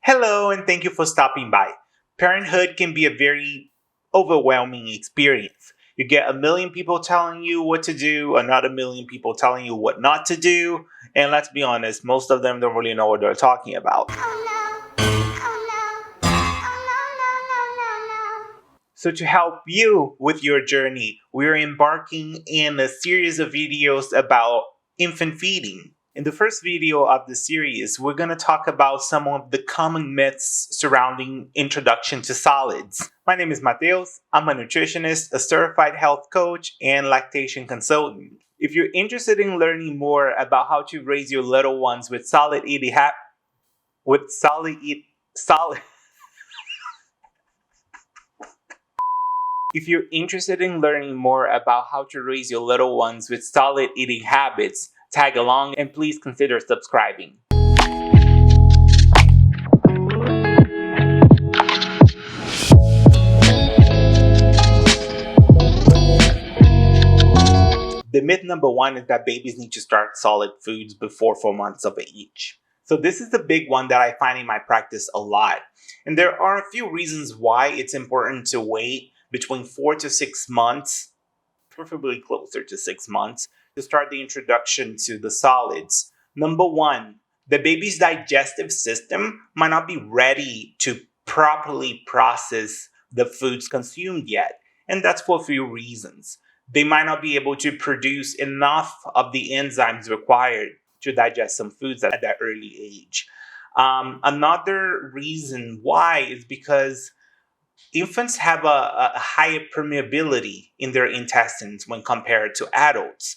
Hello, and thank you for stopping by. Parenthood can be a very overwhelming experience. You get a million people telling you what to do, another million people telling you what not to do, and let's be honest, most of them don't really know what they're talking about. Oh no. Oh no. Oh no, no, no, no, no, no. So, to help you with your journey, we're embarking in a series of videos about infant feeding. In the first video of the series, we're going to talk about some of the common myths surrounding introduction to solids. My name is Mateus. I'm a nutritionist, a certified health coach, and lactation consultant. If you're interested in learning more about how to raise your little ones with solid If you're interested in learning more about how to raise your little ones with solid eating habits, tag along and please consider subscribing. The myth number one is that babies need to start solid foods before 4 months of age. So this is the big one that I find in my practice a lot. And there are a few reasons why it's important to wait between 4 to 6 months, preferably closer to 6 months, to start the introduction to the solids. Number one, the baby's digestive system might not be ready to properly process the foods consumed yet. And that's for a few reasons. They might not be able to produce enough of the enzymes required to digest some foods at that early age. Another reason why is because infants have a higher permeability in their intestines when compared to adults,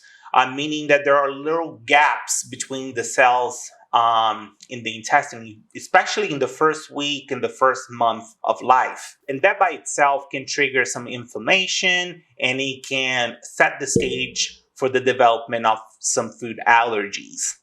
meaning that there are little gaps between the cells in the intestine, especially in the first week and the first month of life. And that by itself can trigger some inflammation and it can set the stage for the development of some food allergies.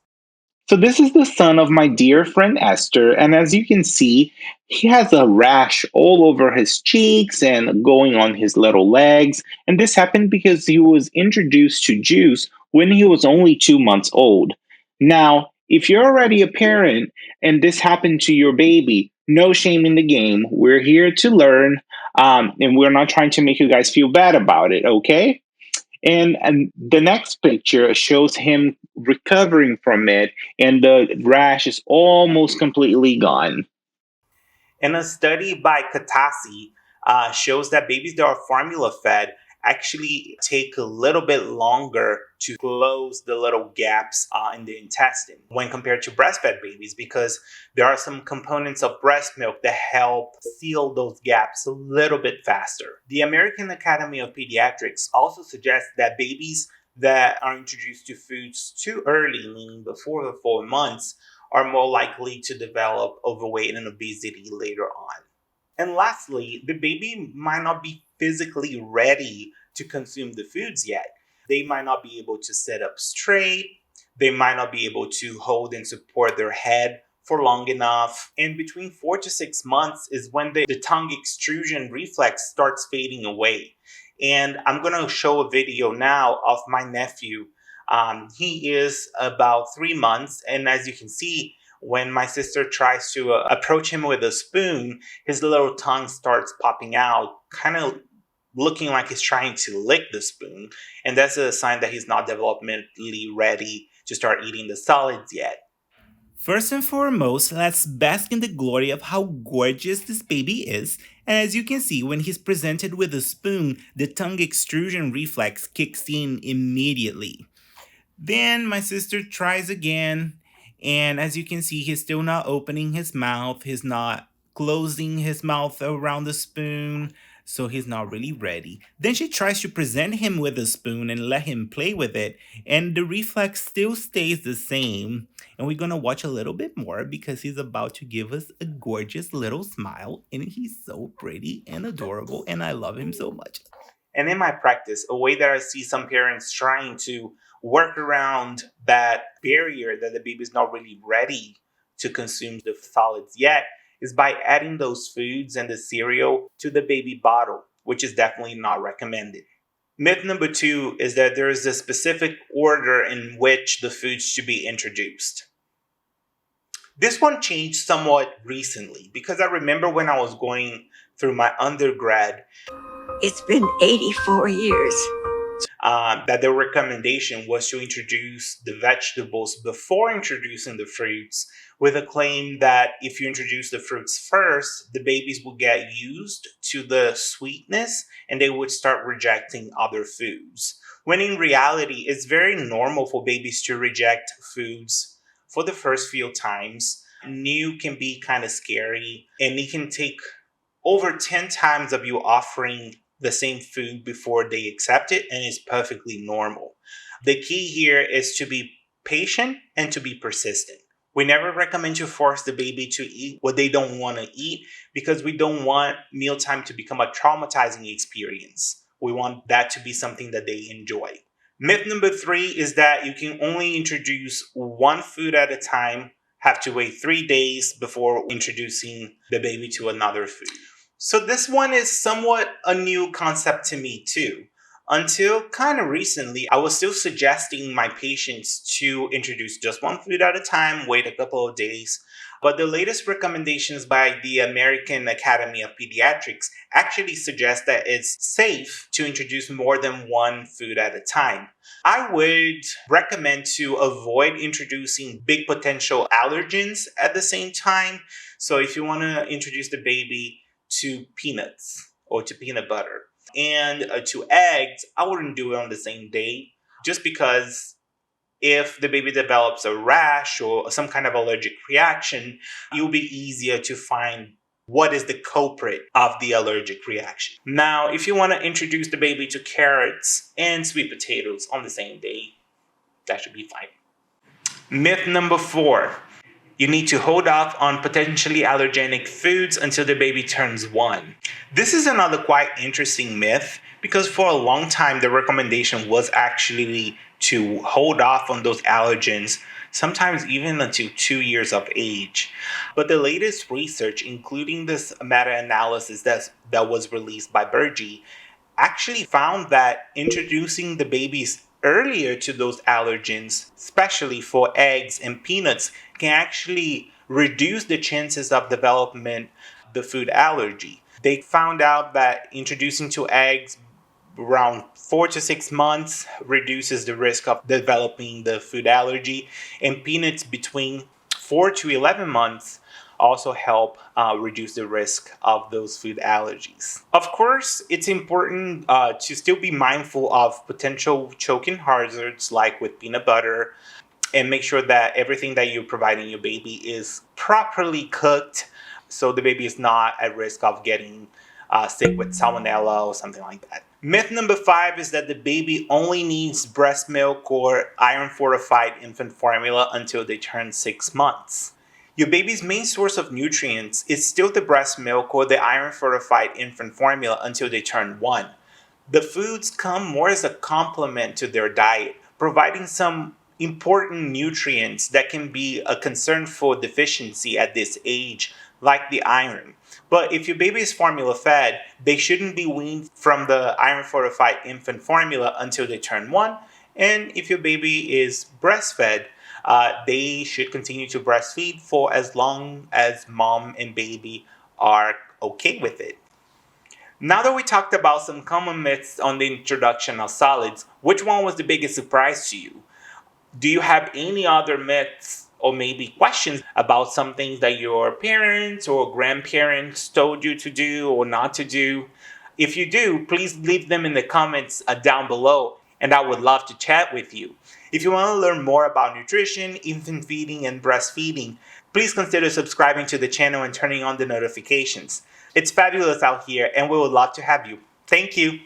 So this is the son of my dear friend Esther, and as you can see, he has a rash all over his cheeks and going on his little legs, and this happened because he was introduced to juice when he was only 2 months old. Now, if you're already a parent and this happened to your baby, no shame in the game. We're here to learn, and we're not trying to make you guys feel bad about it, okay? And the next picture shows him recovering from it, and the rash is almost completely gone. And a study by Katasi shows that babies that are formula fed actually take a little bit longer to close the little gaps in the intestine when compared to breastfed babies, because there are some components of breast milk that help seal those gaps a little bit faster. The American Academy of Pediatrics also suggests that babies that are introduced to foods too early, meaning before the 4 months, are more likely to develop overweight and obesity later on. And lastly, the baby might not be physically ready to consume the foods yet. They might not be able to sit up straight. They might not be able to hold and support their head for long enough. And between 4 to 6 months is when the tongue extrusion reflex starts fading away. And I'm going to show a video now of my nephew. He is about 3 months, and as you can see, when my sister tries to approach him with a spoon, his little tongue starts popping out, kind of looking like he's trying to lick the spoon. And that's a sign that he's not developmentally ready to start eating the solids yet. First and foremost, let's bask in the glory of how gorgeous this baby is. And as you can see, when he's presented with a spoon, the tongue extrusion reflex kicks in immediately. Then my sister tries again, and as you can see, he's still not opening his mouth. He's not closing his mouth around the spoon, so he's not really ready. Then she tries to present him with a spoon and let him play with it, and the reflex still stays the same. And we're gonna watch a little bit more because he's about to give us a gorgeous little smile, and he's so pretty and adorable, and I love him so much. And in my practice, a way that I see some parents trying to work around that barrier that the baby's not really ready to consume the solids yet is by adding those foods and the cereal to the baby bottle, which is definitely not recommended. Myth number two is that there is a specific order in which the foods should be introduced. This one changed somewhat recently because I remember when I was going through my undergrad, It's been 84 years. that the recommendation was to introduce the vegetables before introducing the fruits, with a claim that if you introduce the fruits first, the babies will get used to the sweetness and they would start rejecting other foods. When in reality, it's very normal for babies to reject foods for the first few times. New can be kind of scary, and it can take over 10 times of you offering the same food before they accept it, and it's perfectly normal. The key here is to be patient and to be persistent. We never recommend to force the baby to eat what they don't want to eat because we don't want mealtime to become a traumatizing experience. We want that to be something that they enjoy. Myth number 3 is that you can only introduce one food at a time, have to wait 3 days before introducing the baby to another food. So this one is somewhat a new concept to me too. Until kind of recently, I was still suggesting my patients to introduce just one food at a time, wait a couple of days. But the latest recommendations by the American Academy of Pediatrics actually suggest that it's safe to introduce more than one food at a time. I would recommend to avoid introducing big potential allergens at the same time. So if you want to introduce the baby to peanuts or to peanut butter and to eggs, I wouldn't do it on the same day just because if the baby develops a rash or some kind of allergic reaction, it will be easier to find what is the culprit of the allergic reaction. Now, if you want to introduce the baby to carrots and sweet potatoes on the same day, that should be fine. Myth number 4. You need to hold off on potentially allergenic foods until the baby turns 1. This is another quite interesting myth because for a long time the recommendation was actually to hold off on those allergens, sometimes even until 2 years of age. But the latest research, including this meta-analysis that was released by Bergy, actually found that introducing the babies earlier to those allergens, especially for eggs and peanuts, can actually reduce the chances of development of the food allergy. They found out that introducing to eggs around 4 to 6 months reduces the risk of developing the food allergy, and peanuts between 4 to 11 months also help reduce the risk of those food allergies. Of course, it's important to still be mindful of potential choking hazards like with peanut butter, and make sure that everything that you're providing your baby is properly cooked so the baby is not at risk of getting sick with salmonella or something like that. Myth number 5 is that the baby only needs breast milk or iron fortified infant formula until they turn 6 months. Your baby's main source of nutrients is still the breast milk or the iron fortified infant formula until they turn 1. The foods come more as a complement to their diet, providing some important nutrients that can be a concern for deficiency at this age, like the iron. But if your baby is formula fed, they shouldn't be weaned from the iron fortified infant formula until they turn 1. And if your baby is breastfed, they should continue to breastfeed for as long as mom and baby are okay with it. Now that we talked about some common myths on the introduction of solids, which one was the biggest surprise to you? Do you have any other myths or maybe questions about some things that your parents or grandparents told you to do or not to do? If you do, please leave them in the comments down below, and I would love to chat with you. If you want to learn more about nutrition, infant feeding, and breastfeeding, please consider subscribing to the channel and turning on the notifications. It's fabulous out here, and we would love to have you. Thank you.